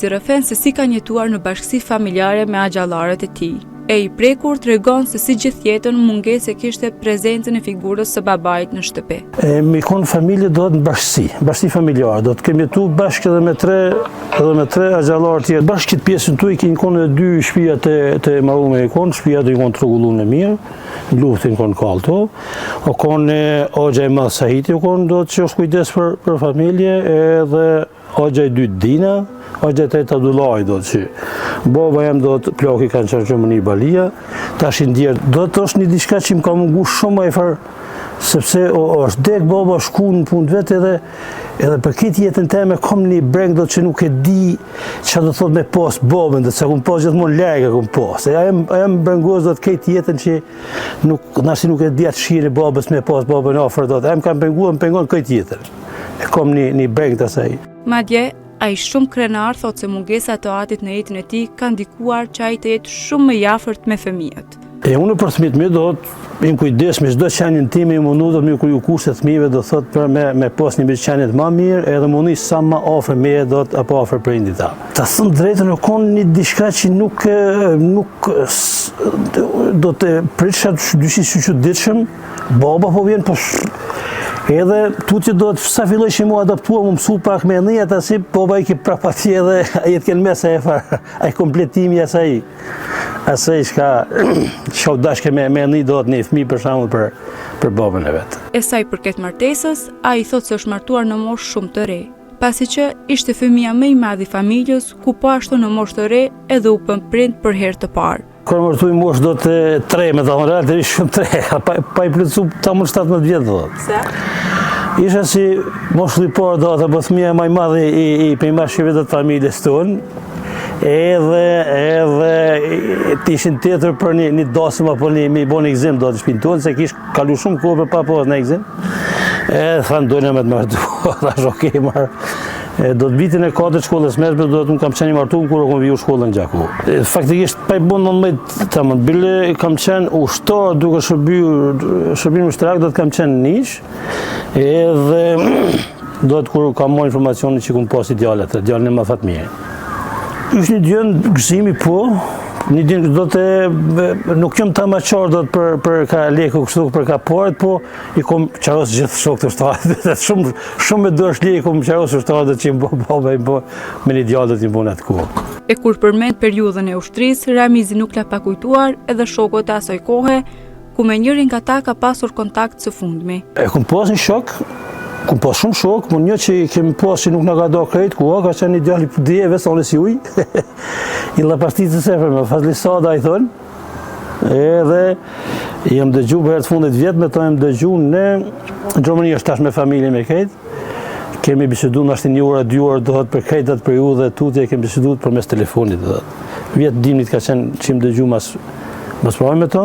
Zerafen se si kanë jetuar në bashkësi familjare me axhallarët e tij. E i prekur tregon se si gjithjetën mungesë kishte prezencën e figurës së babait në shtëpi. Mi kon familje do të në bashkësi familjare, do të kemi jetu bashkë edhe me tre axhallarë tjerë. Bashkë këtë pjesën tu i konë edhe 2 shtëpia të marrume i konë, shtëpia të i konë rregulluar mirë, luftin konë kalto. O konë Hoxha i Madh Sahiti u konë do të qosh kujdes për familje, edhe Hoxha i dytë Dina, Hoxha i tretë Abdullahi do të që. Baba jam do të ploki kanë qenë Gjomëni Balia, tash i ndjerë. Do të është një diçka që më ka mungu shumë ai farë, sepse është dek baba shku në punë vetë edhe për këtë jetën teme kam një breng do që nuk e di që do thot me pas babën, do të se kum pas gjithmonë lejke kum pas. E jam brengos do të këtë jetën që nuk e di atë shire babës me pas babën afër do të. Em kam pengon këtë jetën. E kam një breng të asaj. Madje, ai shumë krenar thot se mungesa e atit në jetën e tij ka ndikuar që ai të jetë shumë më i afërt me fëmijët. Unë për fëmijët mi do të im kujdes me çdo qenjën time i mundu do të më kriju kushtet fëmijëve do thot për me pas një qenjet më mirë edhe mundi sa më afër meje do të apo afër prindit ta. Ta thënë drejtën nuk ka një diçka që nuk do të prisha dyshi çuditshëm, baba po vjen po edhe tutje do të sa filloj që mu adaptua mu mësu pak me njët asi, baba i ki prapati edhe jetë kënë mesa e farë, ai kompletimi asaj shka që dashke me një do të një fëmi për shamull për babën e vetë. E sa i përket martesës, ai thot se është martuar në moshë shumë të re, pasi që ishte fëmia më i madh i familjes, ku po ashtu në moshë të re edhe u prind për herë të parë. Kërë mërtu i moshë do të 3 me të amëral, të ishë shumë 3, pa i plëcu ta më 17 vjetë do të. Se? Isha si moshë i parë do të bëthmija maj madhe i pëjmashqive do të familjes tonë, edhe të ishin tjetër për një dasëm apo një bo një egzim do të shpinë tonë, se kishë kalu shumë kohë për pa posë në egzim. Edhe thënë dojnë me të martu, thash okej marë. Do të vitin e 4 shkollës mesme, do të më kam qenë i martu kur kom viju shkollën Gjaku. Faktikisht, pa i bon 19 të më bile, kam qenë ushtar duke shërbim ushtrak, do të kam qenë nish, edhe do të kur kam mo informacioni që kom pas idealet, idealin e ma fatë mje. Ishtë një djënë gëzimi po, një djënë do të, nuk jam ta ma qarë do të për ka leku kështu për ka parët, po i kom qaros gjithë shok të ushtarët, shumë me do është le i kom qaros ushtarët që i mbo me një djallët i mbo në atë kohë. E kur përmend periudhën e ushtrisë, Ramizi nuk la pakujtuar edhe shokët e asoj kohe, ku me njërin nga ta ka pasur kontakt së fundmi. E kom pas një shok, kom pas shumë shok, më një që kemi pas që nuk nga ka do krejt, ku ka qenë një djalli për dhjeve, sa në si uj, i la pastit të sefer me fazlisada i thonë, edhe jam dëgju për herë të fundit vjetë, me to jam dëgju në Gjomëni është tash me familje me krejt, kemi bisedu në ashtë 1 orë, 2 orë, do të për krejt atë periudhe, tutje kemi bisedu për mes telefonit, vjetë dimnit ka qenë që im dëgju mas prajme me to.